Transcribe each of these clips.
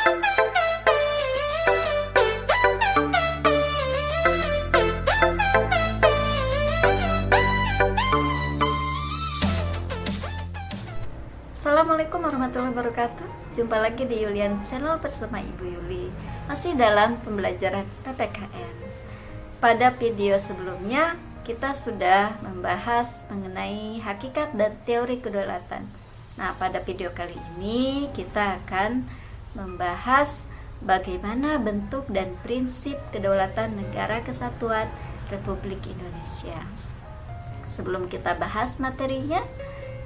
Assalamualaikum warahmatullahi wabarakatuh. Jumpa lagi di Yulian Channel bersama Ibu Yuli. Masih dalam pembelajaran PPKN. Pada video sebelumnya kita sudah membahas mengenai hakikat dan teori kedaulatan. Nah, pada video kali ini kita akan membahas bagaimana bentuk dan prinsip kedaulatan Negara Kesatuan Republik Indonesia. Sebelum kita bahas materinya,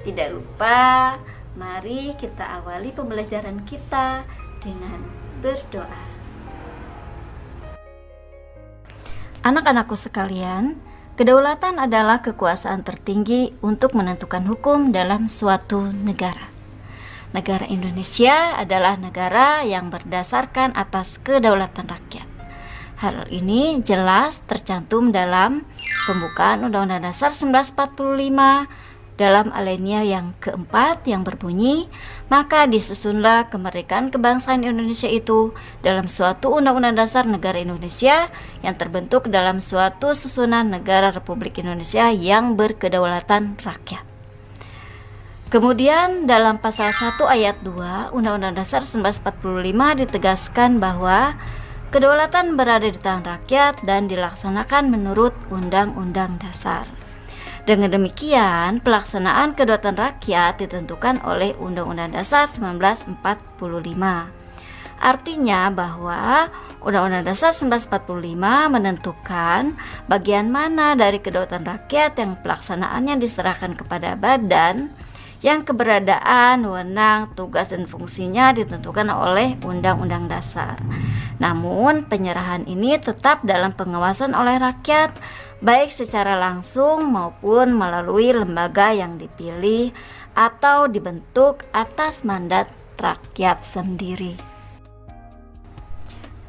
tidak lupa mari kita awali pembelajaran kita dengan berdoa. Anak-anakku sekalian, kedaulatan adalah kekuasaan tertinggi untuk menentukan hukum dalam suatu negara. Negara Indonesia adalah negara yang berdasarkan atas kedaulatan rakyat. Hal ini jelas tercantum dalam pembukaan Undang-Undang Dasar 1945 dalam alinea yang keempat yang berbunyi, maka disusunlah kemerdekaan kebangsaan Indonesia itu dalam suatu Undang-Undang Dasar Negara Indonesia yang terbentuk dalam suatu susunan negara Republik Indonesia yang berkedaulatan rakyat. Kemudian dalam pasal 1 ayat 2 Undang-Undang Dasar 1945 ditegaskan bahwa kedaulatan berada di tangan rakyat dan dilaksanakan menurut Undang-Undang Dasar. Dengan demikian, pelaksanaan kedaulatan rakyat ditentukan oleh Undang-Undang Dasar 1945. Artinya bahwa Undang-Undang Dasar 1945 menentukan bagian mana dari kedaulatan rakyat yang pelaksanaannya diserahkan kepada badan yang keberadaan, wewenang, tugas, dan fungsinya ditentukan oleh Undang-Undang Dasar. Namun, penyerahan ini tetap dalam pengawasan oleh rakyat, baik secara langsung maupun melalui lembaga yang dipilih atau dibentuk atas mandat rakyat sendiri.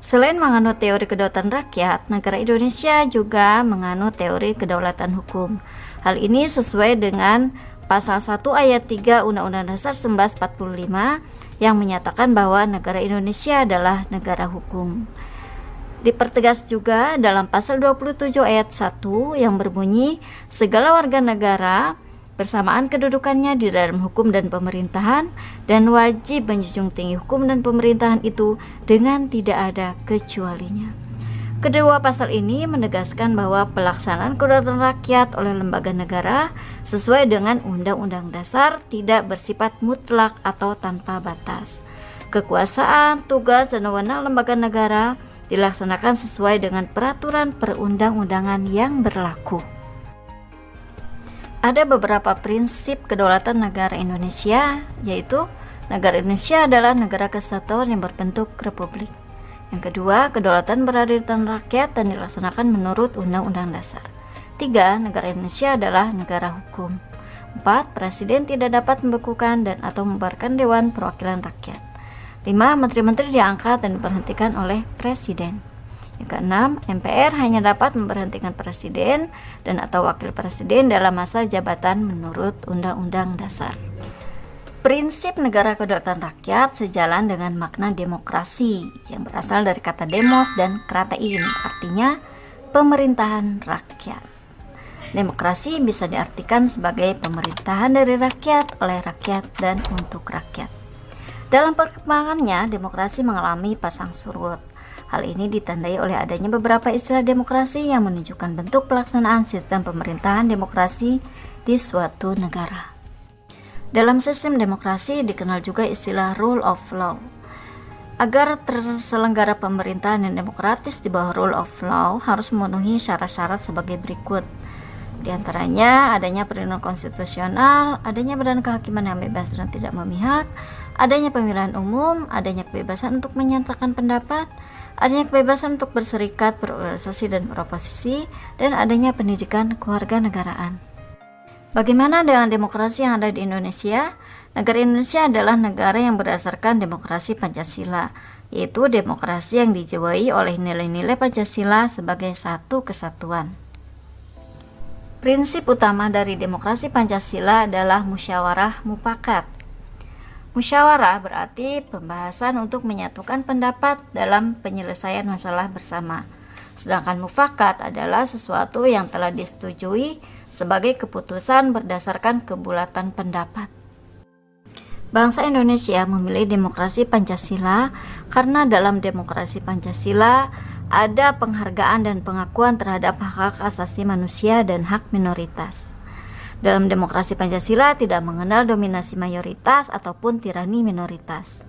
Selain menganut teori kedaulatan rakyat, negara Indonesia juga menganut teori kedaulatan hukum. Hal ini sesuai dengan pasal 1 ayat 3 Undang-Undang Dasar 1945 yang menyatakan bahwa negara Indonesia adalah negara hukum. Dipertegas juga dalam pasal 27 ayat 1 yang berbunyi, segala warga negara bersamaan kedudukannya di dalam hukum dan pemerintahan dan wajib menjunjung tinggi hukum dan pemerintahan itu dengan tidak ada kecualinya. Kedua pasal ini menegaskan bahwa pelaksanaan kedaulatan rakyat oleh lembaga negara sesuai dengan Undang-Undang Dasar tidak bersifat mutlak atau tanpa batas. Kekuasaan, tugas, dan wewenang lembaga negara dilaksanakan sesuai dengan peraturan perundang-undangan yang berlaku. Ada beberapa prinsip kedaulatan negara Indonesia, yaitu negara Indonesia adalah negara kesatuan yang berbentuk republik. Yang kedua, kedaulatan berada di tangan rakyat dan dilaksanakan menurut Undang-Undang Dasar. 3. Negara Indonesia adalah negara hukum. 4. Presiden tidak dapat membekukan dan atau membubarkan Dewan Perwakilan Rakyat. 5. Menteri-menteri diangkat dan diberhentikan oleh Presiden. Yang keenam, MPR hanya dapat memberhentikan Presiden dan atau Wakil Presiden dalam masa jabatan menurut Undang-Undang Dasar. Prinsip negara kedaulatan rakyat sejalan dengan makna demokrasi yang berasal dari kata demos dan kratein, artinya pemerintahan rakyat. Demokrasi bisa diartikan sebagai pemerintahan dari rakyat, oleh rakyat, dan untuk rakyat. Dalam perkembangannya, demokrasi mengalami pasang surut. Hal ini ditandai oleh adanya beberapa istilah demokrasi yang menunjukkan bentuk pelaksanaan sistem pemerintahan demokrasi di suatu negara. Dalam sistem demokrasi dikenal juga istilah rule of law. Agar terselenggara pemerintahan yang demokratis di bawah rule of law harus memenuhi syarat-syarat sebagai berikut. Di antaranya adanya perlindungan konstitusional, adanya badan kehakiman yang bebas dan tidak memihak, adanya pemilihan umum, adanya kebebasan untuk menyatakan pendapat, adanya kebebasan untuk berserikat, berorganisasi, dan beroposisi, dan adanya pendidikan kewarganegaraan. Bagaimana dengan demokrasi yang ada di Indonesia? Negara Indonesia adalah negara yang berdasarkan demokrasi Pancasila, yaitu demokrasi yang dijiwai oleh nilai-nilai Pancasila sebagai satu kesatuan. Prinsip utama dari demokrasi Pancasila adalah musyawarah mufakat. Musyawarah berarti pembahasan untuk menyatukan pendapat dalam penyelesaian masalah bersama. Sedangkan mufakat adalah sesuatu yang telah disetujui sebagai keputusan berdasarkan kebulatan pendapat. Bangsa Indonesia memilih demokrasi Pancasila karena dalam demokrasi Pancasila ada penghargaan dan pengakuan terhadap hak-hak asasi manusia dan hak minoritas. Dalam demokrasi Pancasila tidak mengenal dominasi mayoritas ataupun tirani minoritas.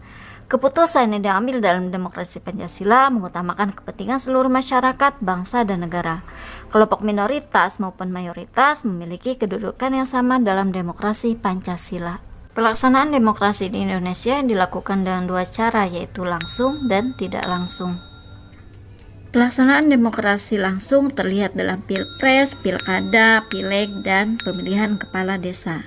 Keputusan yang diambil dalam demokrasi Pancasila mengutamakan kepentingan seluruh masyarakat, bangsa, dan negara. Kelompok minoritas maupun mayoritas memiliki kedudukan yang sama dalam demokrasi Pancasila. Pelaksanaan demokrasi di Indonesia dilakukan dengan dua cara, yaitu langsung dan tidak langsung. Pelaksanaan demokrasi langsung terlihat dalam pilpres, pilkada, pileg, dan pemilihan kepala desa.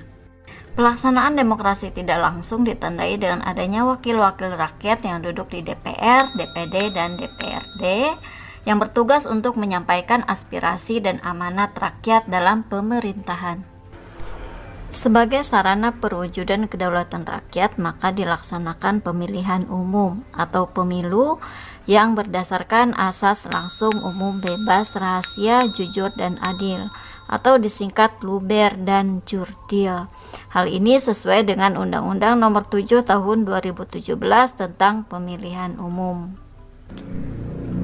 Pelaksanaan demokrasi tidak langsung ditandai dengan adanya wakil-wakil rakyat yang duduk di DPR, DPD, dan DPRD yang bertugas untuk menyampaikan aspirasi dan amanat rakyat dalam pemerintahan. Sebagai sarana perwujudan kedaulatan rakyat, maka dilaksanakan pemilihan umum atau pemilu yang berdasarkan asas langsung, umum, bebas, rahasia, jujur, dan adil, atau disingkat luber dan jurdil. Hal ini sesuai dengan Undang-Undang Nomor 7 Tahun 2017 tentang Pemilihan Umum.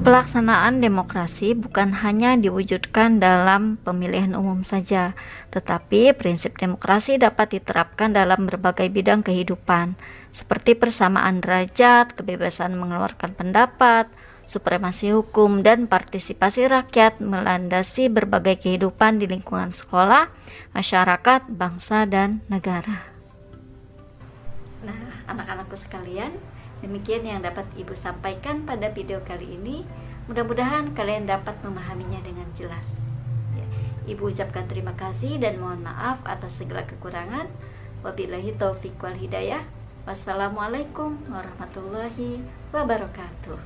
Pelaksanaan demokrasi bukan hanya diwujudkan dalam pemilihan umum saja, tetapi prinsip demokrasi dapat diterapkan dalam berbagai bidang kehidupan, seperti persamaan derajat, kebebasan mengeluarkan pendapat, supremasi hukum, dan partisipasi rakyat melandasi berbagai kehidupan di lingkungan sekolah, masyarakat, bangsa, dan negara. Nah, anak-anakku sekalian, demikian yang dapat Ibu sampaikan pada video kali ini. Mudah-mudahan kalian dapat memahaminya dengan jelas. Ya, Ibu ucapkan terima kasih dan mohon maaf atas segala kekurangan. Wabillahi taufiq wal hidayah. Wassalamualaikum warahmatullahi wabarakatuh.